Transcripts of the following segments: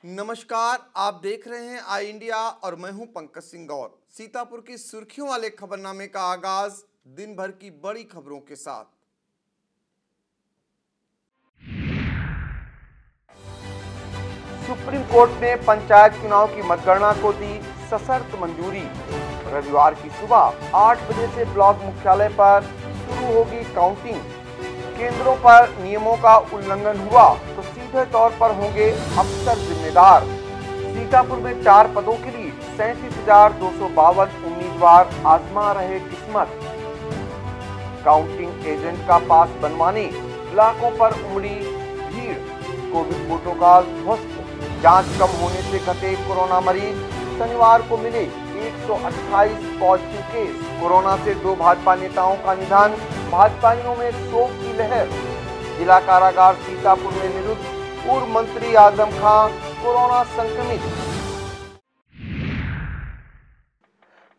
नमस्कार, आप देख रहे हैं आई इंडिया और मैं हूं पंकज सिंह गौर। सीतापुर की सुर्खियों वाले खबरनामे का आगाज दिन भर की बड़ी खबरों के साथ। सुप्रीम कोर्ट ने पंचायत चुनाव की मतगणना को दी सशर्त मंजूरी। रविवार की सुबह 8 बजे से ब्लॉक मुख्यालय पर शुरू होगी काउंटिंग। केंद्रों पर नियमों का उल्लंघन हुआ तो सीधे तौर पर होंगे अफसर जिम्मेदार। सीतापुर में 4 पदों के लिए 37,252 उम्मीदवार आजमा रहे किस्मत। काउंटिंग एजेंट का पास बनवाने ब्लॉकों पर उमड़ी भीड़। कोविड प्रोटोकॉल ध्वस्त, जांच कम होने से घटे कोरोना मरीज। शनिवार को मिले 128 पॉजिटिव केस। कोरोना से 2 भाजपा नेताओं का निधन। भाजपाइयों में शोक की लहर। जिला कारागार सीतापुर में निरुद्ध पूर्व मंत्री आजम खान कोरोना संक्रमित।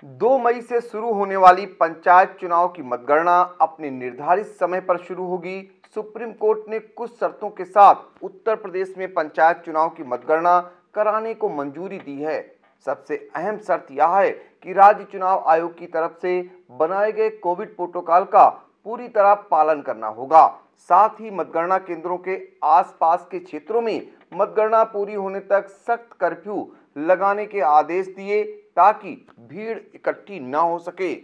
2 मई से शुरू होने वाली पंचायत चुनाव की मतगणना अपने निर्धारित समय पर शुरू होगी। सुप्रीम कोर्ट ने कुछ शर्तों के साथ उत्तर प्रदेश में पंचायत चुनाव की मतगणना कराने को मंजूरी दी है। सबसे अहम शर्त यह है कि राज्य चुनाव आयोग की तरफ से बनाए गए कोविड प्रोटोकॉल का पूरी तरह पालन करना होगा। साथ ही मतगणना केंद्रों के आसपास के क्षेत्रों में मतगणना पूरी होने तक सख्त कर्फ्यू लगाने के आदेश दिए ताकि भीड़ इकट्ठी न हो सके।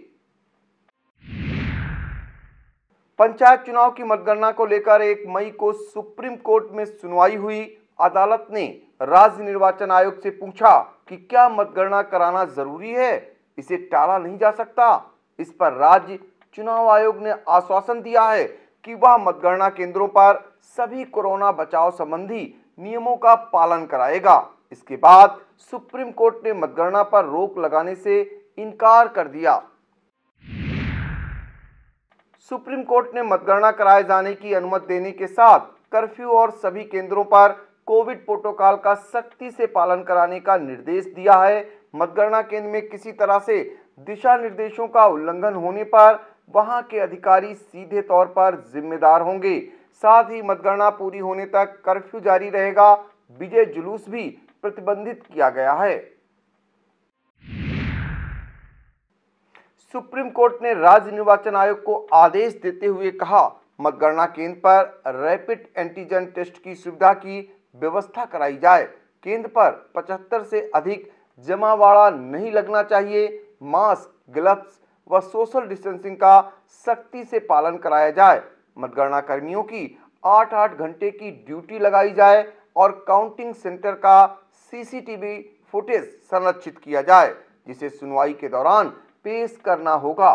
पंचायत चुनाव की मतगणना को लेकर 1 मई को सुप्रीम कोर्ट में सुनवाई हुई। अदालत ने राज्य निर्वाचन आयोग से पूछा कि क्या मतगणना कराना जरूरी है, इसे टाला नहीं जा सकता। इस पर राज्य चुनाव आयोग ने आश्वासन दिया है कि वह मतगणना केंद्रों पर सभी कोरोना बचाव संबंधी नियमों का पालन कराएगा। इसके बाद सुप्रीम कोर्ट ने मतगणना पर रोक लगाने से इनकार कर दिया। सुप्रीम कोर्ट ने मतगणना कराए जाने की अनुमति देने के साथ कर्फ्यू और सभी केंद्रों पर कोविड प्रोटोकॉल का सख्ती से पालन कराने का निर्देश दिया है। मतगणना केंद्र में किसी तरह से दिशा निर्देशों का उल्लंघन होने पर वहां के अधिकारी सीधे तौर पर जिम्मेदार होंगे। साथ ही मतगणना पूरी होने तक कर्फ्यू जारी रहेगा। विजय जुलूस भी प्रतिबंधित किया गया है। सुप्रीम कोर्ट ने राज्य निर्वाचन आयोग को आदेश देते हुए कहा, मतगणना केंद्र पर रैपिड एंटीजन टेस्ट की सुविधा की व्यवस्था कराई जाए। केंद्र पर 75 से अधिक जमावड़ा नहीं लगना चाहिए। मास्क, ग्लव्स व सोशल डिस्टेंसिंग का सख्ती से पालन कराया जाए। मतगणना कर्मियों की 8-8 घंटे की ड्यूटी लगाई जाए और काउंटिंग सेंटर का सीसीटीवी फुटेज संरक्षित किया जाए, जिसे सुनवाई के दौरान पेश करना होगा।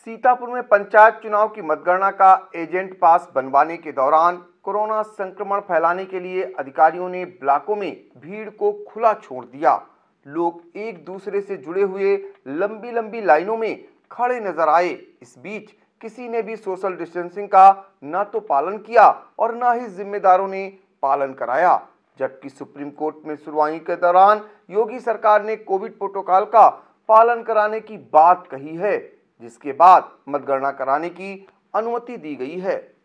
सीतापुर में पंचायत चुनाव की मतगणना का एजेंट पास बनवाने के दौरान कोरोना संक्रमण फैलाने के लिए अधिकारियों ने ब्लॉकों में भीड़ को खुला छोड़ दिया। लोग एक दूसरे से जुड़े हुए लंबी लंबी लाइनों में खड़े नजर आए। इस बीच किसी ने भी सोशल डिस्टेंसिंग का न तो पालन किया और न ही जिम्मेदारों ने पालन कराया। जबकि सुप्रीम कोर्ट में सुनवाई के दौरान योगी सरकार ने कोविड प्रोटोकॉल का पालन कराने की बात कही है, जिसके बाद मतगणना कराने की अनुमति दी गई है।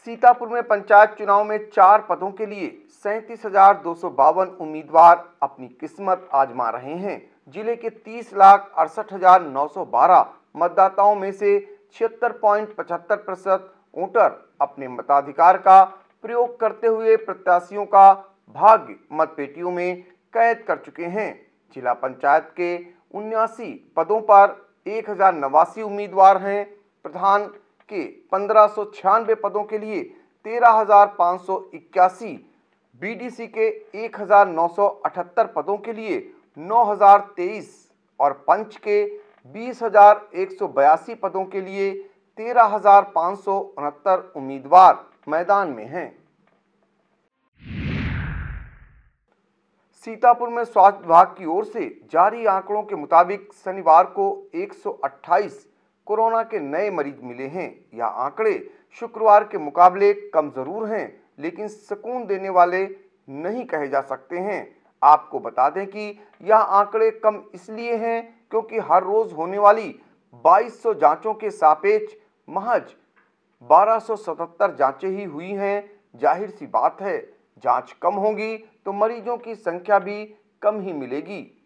सीतापुर में पंचायत चुनाव में 4 पदों के लिए 37,252 उम्मीदवार अपनी किस्मत आजमा रहे हैं। जिले के 30,68,912 मतदाताओं में से 76.75% वोटर अपने मताधिकार का प्रयोग करते हुए प्रत्याशियों का भाग्य मतपेटियों में कैद कर चुके हैं। जिला पंचायत के 79 पदों पर 1,089 उम्मीदवार हैं। प्रधान के 1596 पदों के लिए 13,581, बीडीसी के 1,978 पदों के लिए 9,023 और पंच के 20,182 पदों के लिए 13,569 उम्मीदवार मैदान में हैं। सीतापुर में स्वास्थ्य विभाग की ओर से जारी आंकड़ों के मुताबिक शनिवार को 128 कोरोना के नए मरीज मिले हैं। यह आंकड़े शुक्रवार के मुकाबले कम जरूर हैं, लेकिन सुकून देने वाले नहीं कहे जा सकते हैं। आपको बता दें कि यह आंकड़े कम इसलिए हैं क्योंकि हर रोज होने वाली 2200 जांचों के सापेक्ष महज 1277 जांचें ही हुई हैं। जाहिर सी बात है, जांच कम होगी तो मरीजों की संख्या भी कम ही मिलेगी।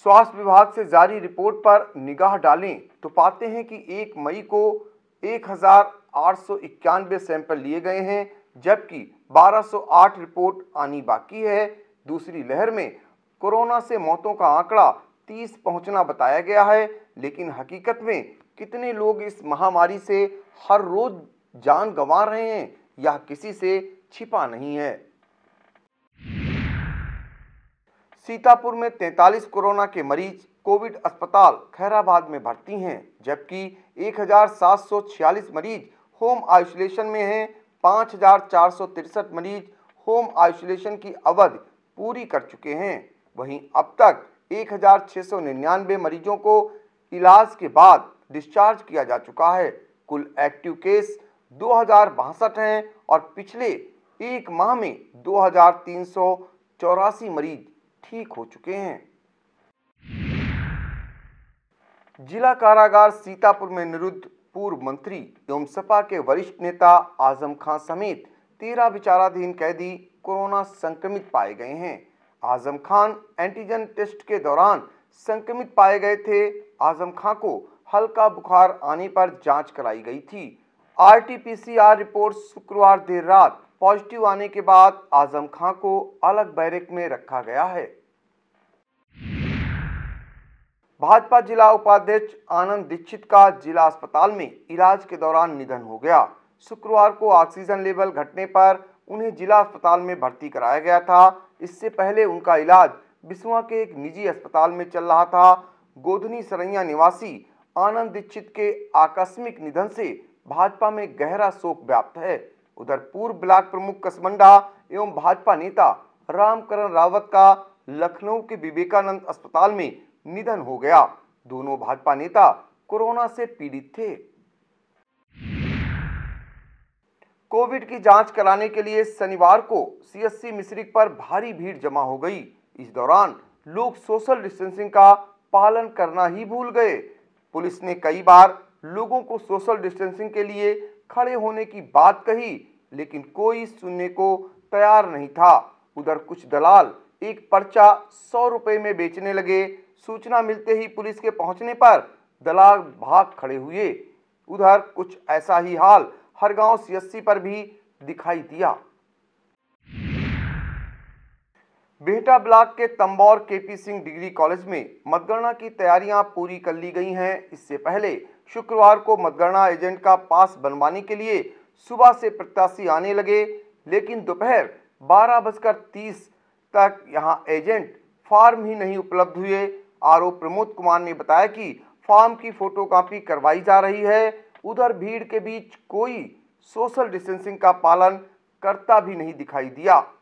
स्वास्थ्य विभाग से जारी रिपोर्ट पर निगाह डालें तो पाते हैं कि 1 मई को 1891 सैंपल लिए गए हैं, जबकि 1208 रिपोर्ट आनी बाकी है। दूसरी लहर में कोरोना से मौतों का आंकड़ा 30 पहुंचना बताया गया है, लेकिन हकीकत में कितने लोग इस महामारी से हर रोज जान गंवा रहे हैं, यह किसी से छिपा नहीं है। सीतापुर में 43 कोरोना के मरीज कोविड अस्पताल खैराबाद में भर्ती हैं, जबकि 1746 मरीज होम आइसोलेशन में हैं। 5463 मरीज होम आइसोलेशन की अवधि पूरी कर चुके हैं। वहीं अब तक 1699 मरीजों को इलाज के बाद डिस्चार्ज किया जा चुका है। कुल एक्टिव केस 2062 हैं और पिछले एक माह में 2384 मरीज ठीक हो चुके हैं। जिला कारागार सीतापुर में निरुद्ध पूर्व मंत्री एवं सपा के वरिष्ठ नेता आजम खान समेत 13 विचाराधीन कैदी कोरोना संक्रमित पाए गए हैं। आजम खान एंटीजन टेस्ट के दौरान संक्रमित पाए गए थे। आजम खान को हल्का बुखार आने पर जांच कराई गई थी। आरटी-पीसीआर रिपोर्ट शुक्रवार देर रात पॉजिटिव आने के बाद आजम खान को अलग बैरक में रखा गया है। भाजपा जिला उपाध्यक्ष आनंद दीक्षित का जिला अस्पताल में इलाज के दौरान निधन हो गया। शुक्रवार को ऑक्सीजन लेवल घटने पर उन्हें जिला अस्पताल में भर्ती कराया गया था। इससे पहले उनका इलाज बिसुआ के एक निजी अस्पताल में चल रहा था। गोधनी सरैया निवासी आनंद दीक्षित के आकस्मिक निधन से भाजपा में गहरा शोक व्याप्त है। उधर पूर्व ब्लॉक प्रमुख कसमंडा एवं भाजपा नेता रामकरण रावत का लखनऊ के विवेकानंद अस्पताल में निधन हो गया। दोनों भाजपा नेता कोरोना से पीड़ित थे। कोविड की जांच कराने के लिए शनिवार को सीएससी मिश्रिख पर भारी भीड़ जमा हो गई। इस दौरान लोग सोशल डिस्टेंसिंग का पालन करना ही भूल गए। पुलिस ने कई बार लोगों को सोशल डिस्टेंसिंग के लिए खड़े होने की बात कही, लेकिन कोई सुनने को तैयार नहीं था। उधर कुछ दलाल एक पर्चा 100 रुपए में बेचने लगे। सूचना मिलते ही पुलिस के पहुंचने पर दलाल भाग खड़े हुए। उधर कुछ ऐसा ही हाल हरगांव सीएससी पर भी दिखाई दिया। बिहटा ब्लॉक के Tambaur KP Singh degree college में मतगणना की तैयारियां पूरी कर ली गई हैं। इससे पहले शुक्रवार को मतगणना एजेंट का पास बनवाने के लिए सुबह से प्रत्याशी आने लगे, लेकिन दोपहर 12:30 तक यहां एजेंट फॉर्म ही नहीं उपलब्ध हुए। आरओ प्रमोद कुमार ने बताया कि फॉर्म की फोटोकॉपी करवाई जा रही है। उधर भीड़ के बीच कोई सोशल डिस्टेंसिंग का पालन करता भी नहीं दिखाई दिया।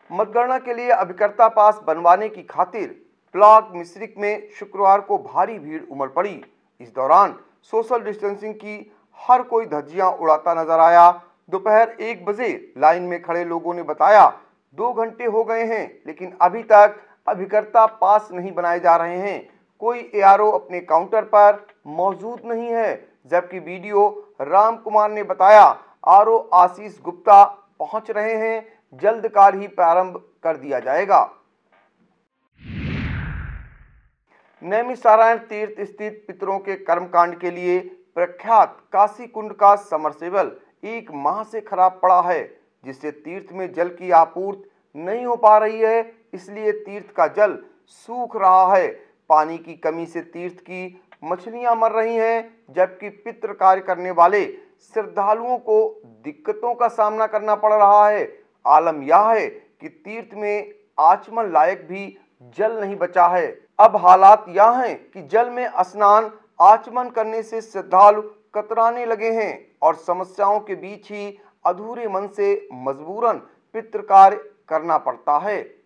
मतगणना के लिए अभिकर्ता पास बनवाने की खातिर ब्लॉक मिश्रिख में शुक्रवार को भारी भीड़ उमड़ पड़ी। इस दौरान सोशल डिस्टेंसिंग की हर कोई धज्जियां उड़ाता नजर आया। दोपहर 1 बजे लाइन में खड़े लोगों ने बताया 2 घंटे हो गए हैं, लेकिन अभी तक अभिकर्ता पास नहीं बनाए जा रहे हैं। कोई एआरओ अपने काउंटर पर मौजूद नहीं है। जबकि वीडियो राम कुमार ने बताया आरओ आशीष गुप्ता पहुंच रहे हैं, जल्द कार ही प्रारंभ कर दिया जाएगा। नैमिषारण्य तीर्थ स्थित पितरों के कर्मकांड के लिए प्रख्यात काशी कुंड का समरसेबल 1 माह से खराब पड़ा है, जिससे तीर्थ में जल की आपूर्ति नहीं हो पा रही है। इसलिए तीर्थ का जल सूख रहा है। पानी की कमी से तीर्थ की मछलियां मर रही हैं, जबकि पितृ कार्य करने वाले श्रद्धालुओं को दिक्कतों का सामना करना पड़ रहा है। आलम यह है कि तीर्थ में आचमन लायक भी जल नहीं बचा है। अब हालात यह हैं कि जल में स्नान आचमन करने से श्रद्धालु कतराने लगे हैं और समस्याओं के बीच ही अधूरे मन से मजबूरन पितृ कार्य करना पड़ता है।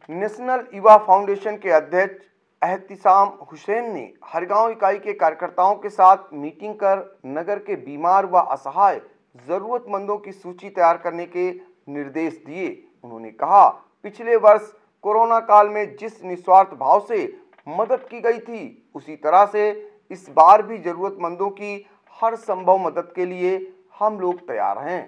नेशनल युवा फाउंडेशन के अध्यक्ष एहतिसाम हुसैन ने हरगांव इकाई के कार्यकर्ताओं के साथ मीटिंग कर नगर के बीमार व असहाय जरूरतमंदों की सूची तैयार करने के निर्देश दिए। उन्होंने कहा, पिछले वर्ष कोरोना काल में जिस निस्वार्थ भाव से मदद की गई थी, उसी तरह से इस बार भी जरूरतमंदों की हर संभव मदद के लिए हम लोग तैयार हैं।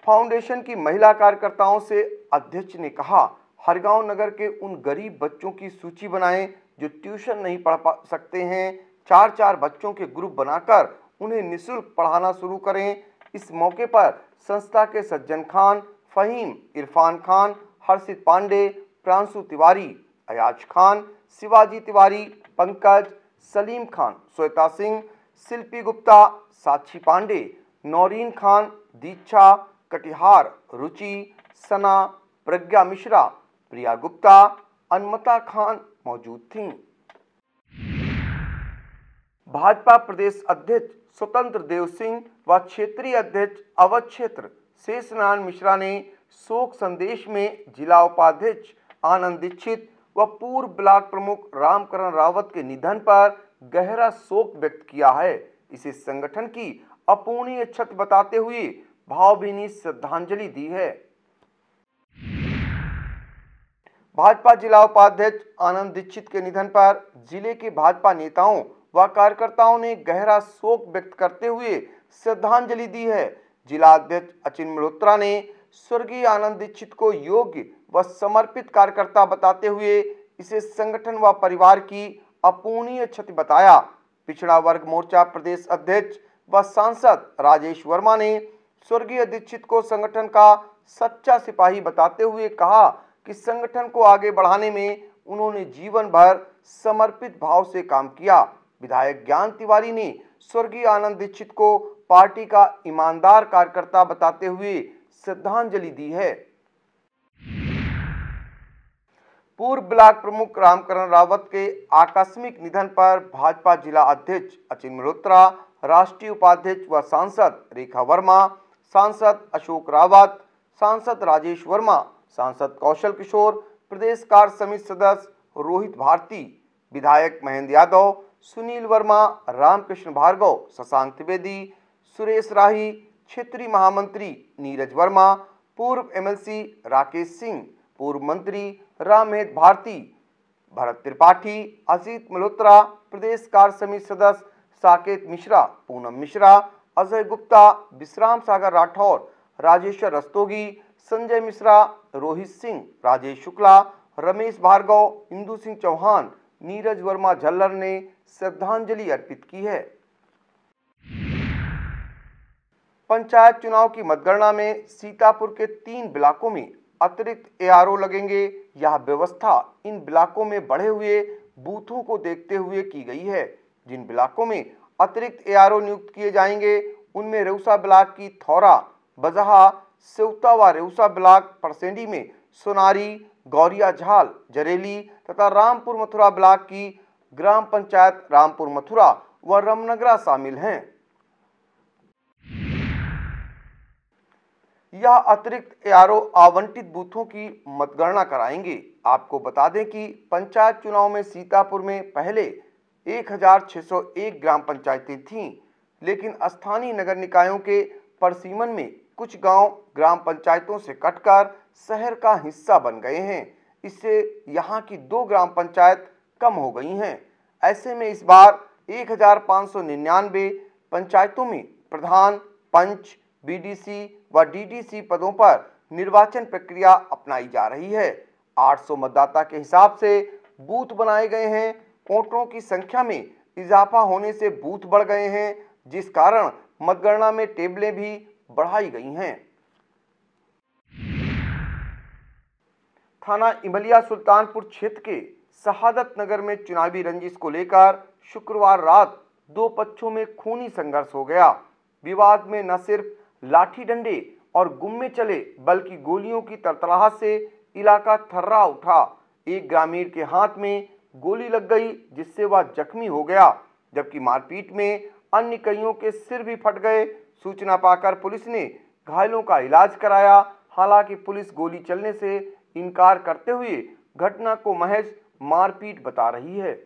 फाउंडेशन की महिला कार्यकर्ताओं से अध्यक्ष ने कहा, हरगांव नगर के उन गरीब बच्चों की सूची बनाएं जो ट्यूशन नहीं पढ़ सकते हैं। 4-4 बच्चों के ग्रुप बनाकर उन्हें निःशुल्क पढ़ाना शुरू करें। इस मौके पर संस्था के सज्जन खान, फहीम, इरफान खान, हर्षित पांडे, प्रांशु तिवारी, अयाज खान, शिवाजी तिवारी, पंकज, सलीम खान, श्वेता सिंह, शिल्पी गुप्ता, साक्षी पांडे, नौरीन खान, दीक्षा, कटिहार, रुचि, सना, प्रज्ञा मिश्रा, प्रिया गुप्ता, अनमता खान मौजूद थीं। भाजपा प्रदेश अध्यक्ष स्वतंत्र देव सिंह व क्षेत्रीय अध्यक्ष अवध क्षेत्र शेषनारायण मिश्रा ने शोक संदेश में जिला उपाध्यक्ष आनंद दीक्षित व पूर्व ब्लॉक प्रमुख रामकरण रावत के निधन पर गहरा शोक व्यक्त किया है। इसे संगठन की अपूरणीय क्षति बताते हुए भावभीनी श्रद्धांजलि दी है। भाजपा जिला उपाध्यक्ष आनंद दीक्षित के निधन पर जिले के भाजपा नेताओं व कार्यकर्ताओं ने गहरा शोक व्यक्त करते हुए श्रद्धांजलि दी है। जिला अध्यक्ष अचिन मल्होत्रा ने स्वर्गीय आनंद दीक्षित को योग्य व समर्पित कार्यकर्ता बताते हुए इसे संगठन व परिवार की अपूरणीय क्षति बताया। पिछड़ा वर्ग मोर्चा प्रदेश अध्यक्ष व सांसद राजेश वर्मा ने स्वर्गीय दीक्षित को संगठन का सच्चा सिपाही बताते हुए कहा कि संगठन को आगे बढ़ाने में उन्होंने जीवन भर समर्पित भाव से काम किया। विधायक ज्ञान तिवारी ने स्वर्गीय आनंद दीक्षित को पार्टी का ईमानदार कार्यकर्ता बताते हुए श्रद्धांजलि दी है। पूर्व ब्लॉक प्रमुख रामकरण रावत के आकस्मिक निधन पर भाजपा जिला अध्यक्ष अचिन मल्होत्रा, राष्ट्रीय उपाध्यक्ष व सांसद रेखा वर्मा, सांसद अशोक रावत, सांसद राजेश वर्मा, सांसद कौशल किशोर, प्रदेश कार्य समिति सदस्य रोहित भारती, विधायक महेंद्र यादव, सुनील वर्मा, रामकृष्ण भार्गव, शशांक त्रिवेदी, सुरेश राही, क्षेत्रीय महामंत्री नीरज वर्मा, पूर्व एमएलसी राकेश सिंह, पूर्व मंत्री रामहेत भारती, भरत त्रिपाठी, अजीत मल्होत्रा, प्रदेश कार्य समिति सदस्य साकेत मिश्रा, पूनम मिश्रा, अजय गुप्ता, विश्राम सागर राठौर, राजेश्वर रस्तोगी, संजय मिश्रा, रोहित सिंह, राजेश शुक्ला, रमेश भार्गव, इंदु सिंह चौहान, नीरज वर्मा झल्लर ने श्रद्धांजलि अर्पित की है। पंचायत चुनाव की मतगणना में सीतापुर के 3 ब्लॉकों में अतिरिक्त एआरओ लगेंगे। यह व्यवस्था इन ब्लॉकों में बढ़े हुए बूथों को देखते हुए की गई है। जिन ब्लॉकों में अतिरिक्त एआरओ नियुक्त किए जाएंगे उनमें रेउसा ब्लॉक की थौरा, बजहा, सेवता व रेउसा ब्लॉक परसेंडी में सोनारी, गौरिया झाल, जरेली तथा रामपुर मथुरा ब्लॉक की ग्राम पंचायत रामपुर मथुरा व रमनगरा शामिल हैं। यह अतिरिक्त एआरओ आवंटित बूथों की मतगणना कराएंगे। आपको बता दें कि पंचायत चुनाव में सीतापुर में पहले 1601 ग्राम पंचायतें थीं, लेकिन स्थानीय नगर निकायों के परिसीमन में कुछ गांव ग्राम पंचायतों से कटकर शहर का हिस्सा बन गए हैं। इससे यहां की 2 ग्राम पंचायत कम हो गई हैं। ऐसे में इस बार 1599 पंचायतों में प्रधान, पंच, बीडीसी व डीडीसी पदों पर निर्वाचन प्रक्रिया अपनाई जा रही है। 800 मतदाता के हिसाब से बूथ बनाए गए हैं। वोटरों की संख्या में इजाफा होने से बूथ बढ़ गए हैं, जिस कारण मतगणना में टेबलें भी बढ़ाई गई हैं। थाना इमलिया सुल्तानपुर क्षेत्र के शहादत नगर में चुनावी रंजिश को लेकर शुक्रवार रात 2 पक्षों में खूनी संघर्ष हो गया। विवाद में न सिर्फ लाठी डंडे और गुम्मे चले, बल्कि गोलियों की तरतराहट से इलाका थर्रा उठा। एक ग्रामीण के हाथ में गोली लग गई, जिससे वह जख्मी हो गया, जबकि मारपीट में अन्य कईयों के सिर भी फट गए। सूचना पाकर पुलिस ने घायलों का इलाज कराया। हालांकि पुलिस गोली चलने से इनकार करते हुए घटना को महज मारपीट बता रही है।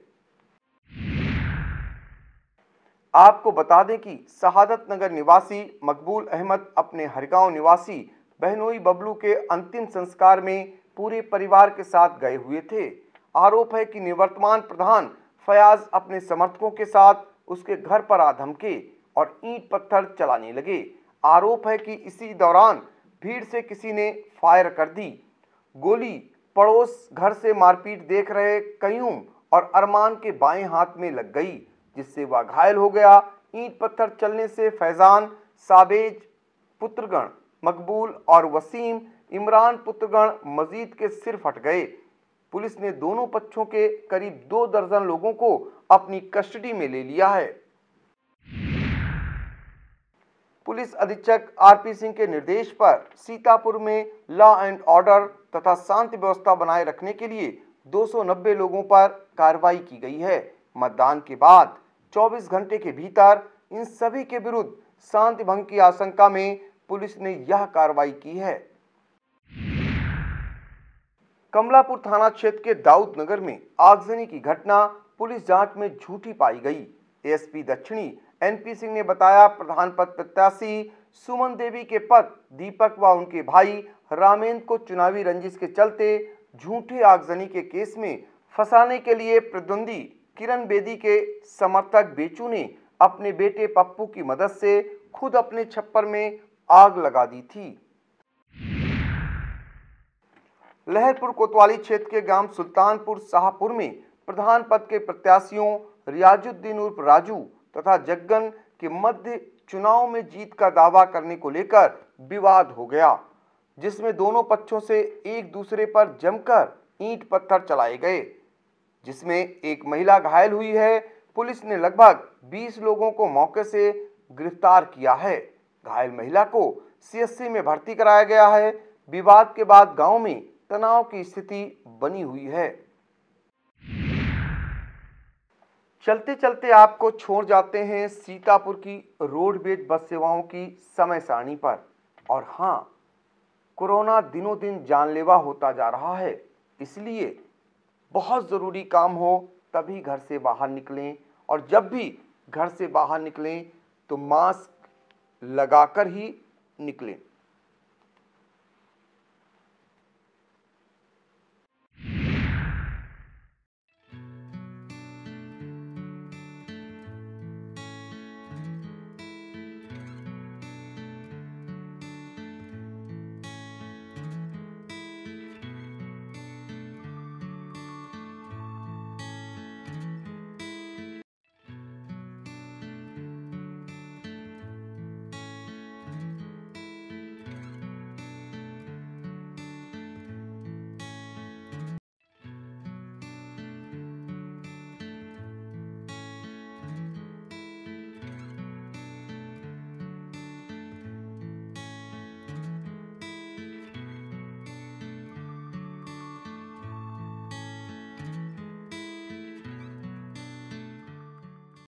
आपको बता दें कि शहादत नगर निवासी मकबूल अहमद अपने हरगांव निवासी बहनोई बबलू के अंतिम संस्कार में पूरे परिवार के साथ गए हुए थे। आरोप है कि निवर्तमान प्रधान फयाज अपने समर्थकों के साथ उसके घर पर आ धमके और ईंट पत्थर चलाने लगे। आरोप है कि इसी दौरान भीड़ से किसी ने फायर कर दी। गोली पड़ोस घर से मारपीट देख रहे कयूम और अरमान के बाएं हाथ में लग गई, जिससे वह घायल हो गया। ईंट पत्थर चलने से फैजान, साबेज पुत्रगण, मकबूल और वसीम इमरान पुत्रगण मजीद के सिर फट गए। पुलिस ने दोनों पक्षों के करीब 2 दर्जन लोगों को अपनी कस्टडी में ले लिया है। पुलिस अधीक्षक आरपी सिंह के निर्देश पर सीतापुर में लॉ एंड ऑर्डर तथा शांति व्यवस्था बनाए रखने के लिए 290 लोगों पर कार्रवाई की गई है। मतदान के बाद 24 घंटे के भीतर इन सभी के विरुद्ध शांति भंग की आशंका में पुलिस ने यह कार्रवाई की है। कमलापुर थाना क्षेत्र के दाऊद नगर में आगजनी की घटना पुलिस जांच में झूठी पाई गई। एसपी दक्षिणी एनपी सिंह ने बताया, प्रधान पद प्रत्याशी सुमन देवी के पति दीपक व उनके भाई रामेंद्र को चुनावी रंजिश के चलते झूठी आगजनी के केस में फंसाने के लिए प्रतिद्वंदी किरण बेदी के समर्थक बेचू ने अपने बेटे पप्पू की मदद से खुद अपने छप्पर में आग लगा दी थी। लहरपुर कोतवाली क्षेत्र के ग्राम सुल्तानपुर शाहपुर में प्रधान पद के प्रत्याशियों रियाजुद्दीन उर्फ राजू तथा जग्गन के मध्य चुनाव में जीत का दावा करने को लेकर विवाद हो गया, जिसमें दोनों पक्षों से एक दूसरे पर जमकर ईंट पत्थर चलाए गए, जिसमें एक महिला घायल हुई है। पुलिस ने लगभग 20 लोगों को मौके से गिरफ्तार किया है। घायल महिला को सीएचसी में भर्ती कराया गया है। विवाद के बाद गांव में तनाव की स्थिति बनी हुई है। चलते चलते आपको छोड़ जाते हैं सीतापुर की रोडवेज बस सेवाओं की समय सारणी पर। और हाँ, कोरोना दिनों दिन जानलेवा होता जा रहा है, इसलिए बहुत ज़रूरी काम हो तभी घर से बाहर निकलें, और जब भी घर से बाहर निकलें तो मास्क लगाकर ही निकलें।